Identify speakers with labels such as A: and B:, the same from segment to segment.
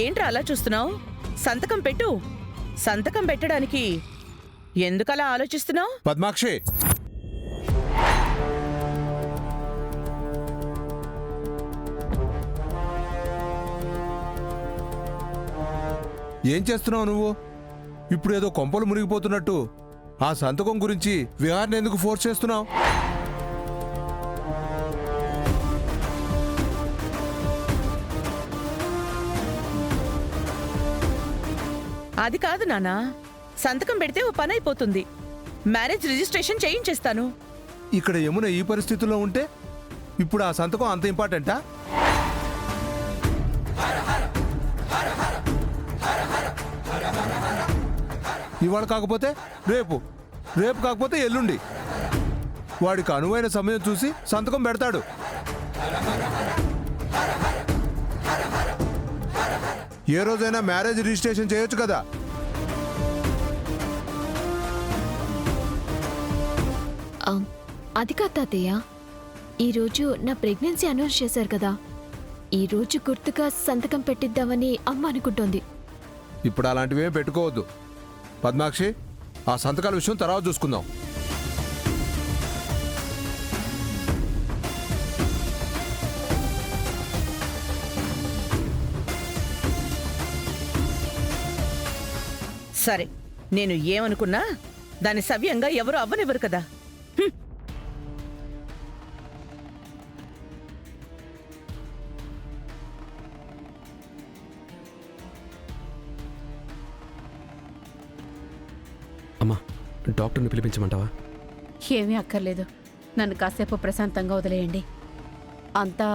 A: ఏంట్రా అలా చూస్తున్నావు? సంతకం పెట్టు. సంతకం పెట్టడానికి ఎందుకలా ఆలోచిస్తున్నావు?
B: పద్మాక్షి, ఏం చేస్తున్నావు నువ్వు? ఇప్పుడు ఏదో కొంపలు మునిగిపోతున్నట్టు ఆ సంతకం గురించి విహార్ని ఎందుకు ఫోర్స్ చేస్తున్నావు?
A: అది కాదు నాన్నా, సంతకం పెడితే ఓ పని అయిపోతుంది. మ్యారేజ్ రిజిస్ట్రేషన్ చేయించేస్తాను.
B: ఇక్కడ యమున ఈ పరిస్థితుల్లో ఉంటే ఇప్పుడు ఆ సంతకం అంత ఇంపార్టెంటా? ఇవాళ కాకపోతే రేపు, రేపు కాకపోతే ఎల్లుండి వాడికి అనువైన సమయం చూసి సంతకం పెడతాడు. ఏ రోజైనా మ్యారేజ్ రిజిస్ట్రేషన్ చేయొచ్చు కదా.
C: అది కాదు తాతయ్య, ఈరోజు నా ప్రెగ్నెన్సీ అనౌన్స్ చేశారు కదా, ఈరోజు గుర్తుగా సంతకం పెట్టిద్దామని అమ్మ అనుకుంటోంది.
B: ఇప్పుడు అలాంటివి ఏం పెట్టుకోవద్దు పద్మాక్షి. ఆ సంతకాల విషయం తర్వాత చూసుకుందాం.
A: సరే, నేను ఏమనుకున్నా దాన్ని సవ్యంగా ఎవరు అవ్వనివ్వరు కదా.
D: అమ్మా, డాక్టర్ని పిలిపించమంటావా?
E: ఏమీ అక్కర్లేదు. నన్ను కాసేపు ప్రశాంతంగా వదిలేయండి, అంతా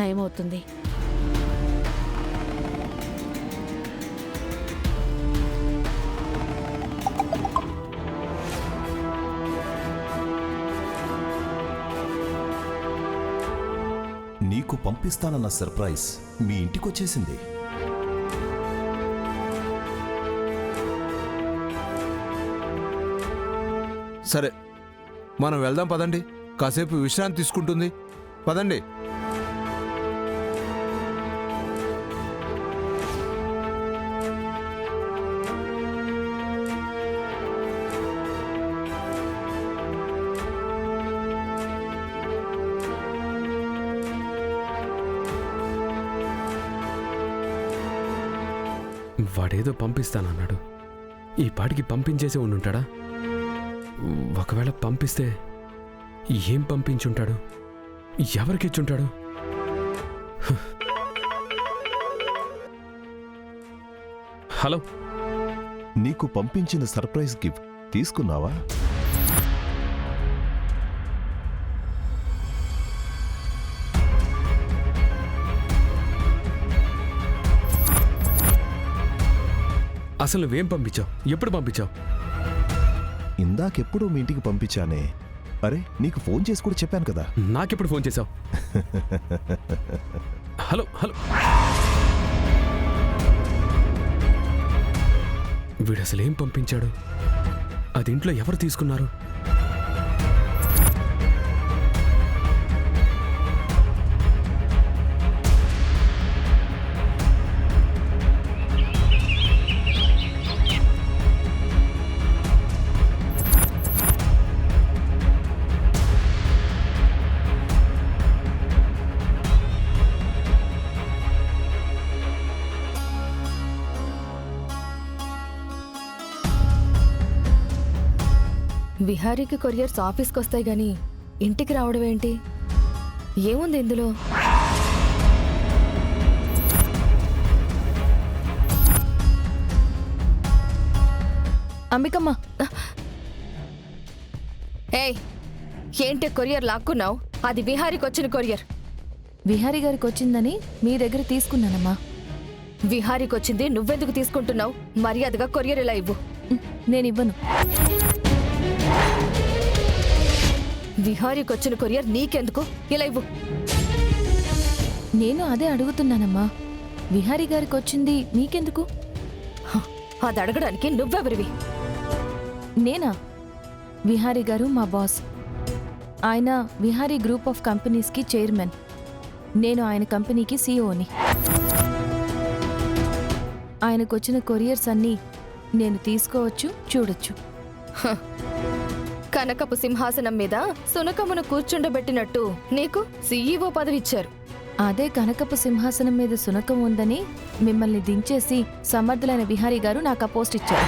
E: నయమవుతుంది.
F: నీకు పంపిస్తానన్న సర్ప్రైజ్ మీ ఇంటికొచ్చేసింది.
B: సరే, మనం వెళ్దాం పదండి. కాసేపు విశ్రాంతి తీసుకుంటుంది. పదండి.
D: వాడేదో పంపిస్తానన్నాడు, ఈ పాటికి పంపించేసి ఉండుంటాడా? ఒకవేళ పంపిస్తే ఏం పంపించుంటాడు? ఎవరికిచ్చుంటాడు? హలో,
F: నీకు పంపించిన సర్ప్రైజ్ గిఫ్ట్ తీసుకున్నావా?
D: అసలు నువ్వేం పంపించావు? ఎప్పుడు పంపించావు?
F: ఇందాకెప్పుడు మీ ఇంటికి పంపించానే. అరే, నీకు ఫోన్ చేసి కూడా చెప్పాను కదా.
D: నాకెప్పుడు ఫోన్ చేశావు? హలో హలో, వీడు అసలు ఏం పంపించాడు? అది ఇంట్లో ఎవరు తీసుకున్నారు?
C: విహారీకి కొరియర్స్ ఆఫీస్కి వస్తాయి గాని ఇంటికి రావడం ఏంటి? ఏముంది ఇందులో? అంబికమ్మ, ఏయ్, ఏంటి కొరియర్ లాక్కున్నావు? అది విహారీకి వచ్చిన కొరియర్. విహారీ గారికి వచ్చిందని మీ దగ్గర తీసుకున్నానమ్మా. విహారీకి వచ్చింది నువ్వెందుకు తీసుకుంటున్నావు? మర్యాదగా కొరియర్ ఇలా ఇవ్వు. నేనివ్వను. విహారీకి వచ్చిన కొరియర్ నీకెందుకు? ఇలా ఇవ్వు. నేను అదే అడుగుతున్నానమ్మా. విహారీ గారికి వచ్చింది నీకెందుకు? అది అడగడానికి నువ్వెవరివి? నేనా? విహారీ గారు మా బాస్. ఆయన విహారీ గ్రూప్ ఆఫ్ కంపెనీస్కి చైర్మన్. నేను ఆయన కంపెనీకి సీఈఓని. ఆయనకొచ్చిన కొరియర్స్ అన్నీ నేను తీసుకోవచ్చు, చూడొచ్చు. కనకపు సింహాసనం మీద సునకమును కూర్చుండబెట్టినట్టు నీకు సీఈఓ పదవిచ్చారు. అదే కనకపు సింహాసనం మీద సునకం ఉందని మిమ్మల్ని దించేసి సమర్థులైన విహారీ గారు నాకు ఆ పోస్ట్ ఇచ్చారు.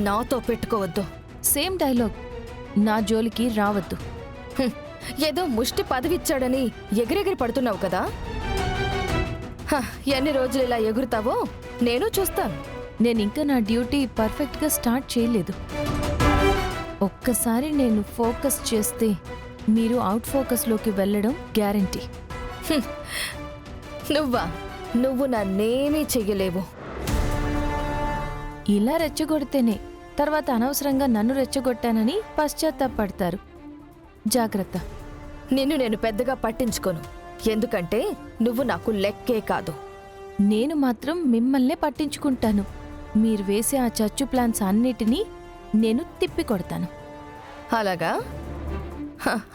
C: నాతో పెట్టుకోవద్దు. Same dialogue. నా జోలికి రావద్దు. ఏదో ముష్టి పదవిచ్చాడని ఎగిరెగిరి పడుతున్నావు కదా. ఎన్ని రోజులు ఇలా ఎగురుతావో నేను చూస్తాను. నేనింకా నా డ్యూటీ పర్ఫెక్ట్గా స్టార్ట్ చేయలేదు. ఒక్కసారి నేను ఫోకస్ చేస్తే మీరు అవుట్ ఫోకస్లోకి వెళ్ళడం గ్యారంటీ. నువ్వు నన్నేమీ చెయ్యలేవు. ఇలా రెచ్చగొడితేనే తర్వాత అనవసరంగా నన్ను రెచ్చగొట్టానని పశ్చాత్తాపడతారు. జాగ్రత్త. నిన్ను నేను పెద్దగా పట్టించుకోను, ఎందుకంటే నువ్వు నాకు లెక్కే కాదు. నేను మాత్రం మిమ్మల్నే పట్టించుకుంటాను. మీరు వేసే ఆ చచ్చు ప్లాన్స్ అన్నిటినీ నేను తిప్పికొడతాను. అలాగా?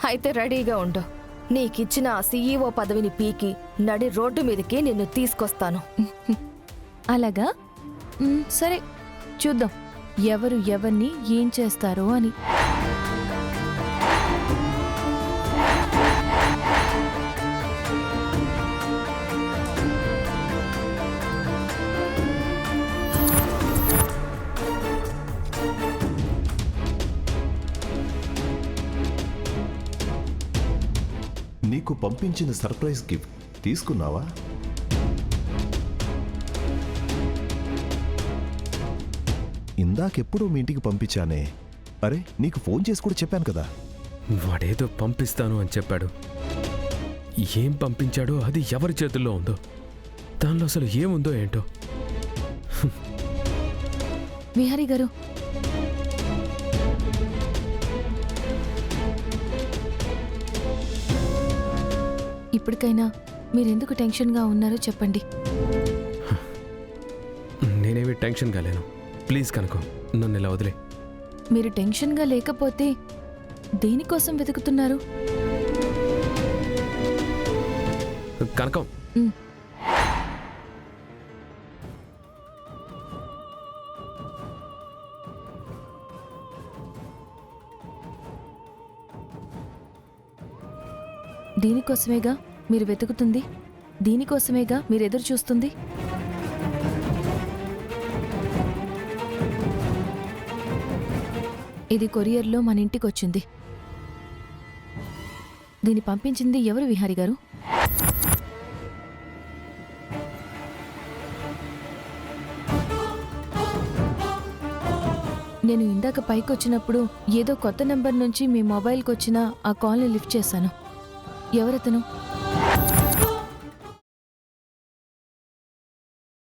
C: అయితే రెడీగా ఉండు. నీకిచ్చిన ఆ సీఈఓ పదవిని పీకి నడి రోడ్డు మీదకి నిన్ను తీసుకొస్తాను. అలాగా? సరే, చూద్దాం ఎవరు ఎవరిని ఏం చేస్తారో అని.
F: నీకు పంపించిన సర్ప్రైజ్ గిఫ్ట్ తీసుకున్నావా? ఇందాకెప్పుడో మీ ఇంటికి పంపించానే. అరే, నీకు ఫోన్ చేసి కూడా చెప్పాను కదా.
D: వాడేదో పంపిస్తాను అని చెప్పాడు. ఏం పంపించాడో అది ఎవరి చేతుల్లో ఉందో, దానిలో అసలు ఏముందో ఏంటో.
C: విహారీ గారు, ఇప్పటికైనా మీరెందుకు టెన్షన్గా ఉన్నారో చెప్పండి.
D: నేనేమి టెన్షన్ కాలేను. ప్లీజ్ కనుకో, నన్ను ఇలా వదిలే.
C: మీరు టెన్షన్గా లేకపోతే దేనికోసం వెతుకుతున్నారు?
D: కనకం,
C: దీనికోసమేగా మీరు వెతుకుతుంది, దీనికోసమేగా మీరు ఎదురు చూస్తుంది. ఇది కొరియర్లో మన ఇంటికొచ్చింది. దీన్ని పంపించింది ఎవరు విహారీ గారు? నేను ఇందాక పైకొచ్చినప్పుడు ఏదో కొత్త నెంబర్ నుంచి మీ మొబైల్కి వచ్చిన ఆ కాల్ని లిఫ్ట్ చేశాను. ఎవరతను?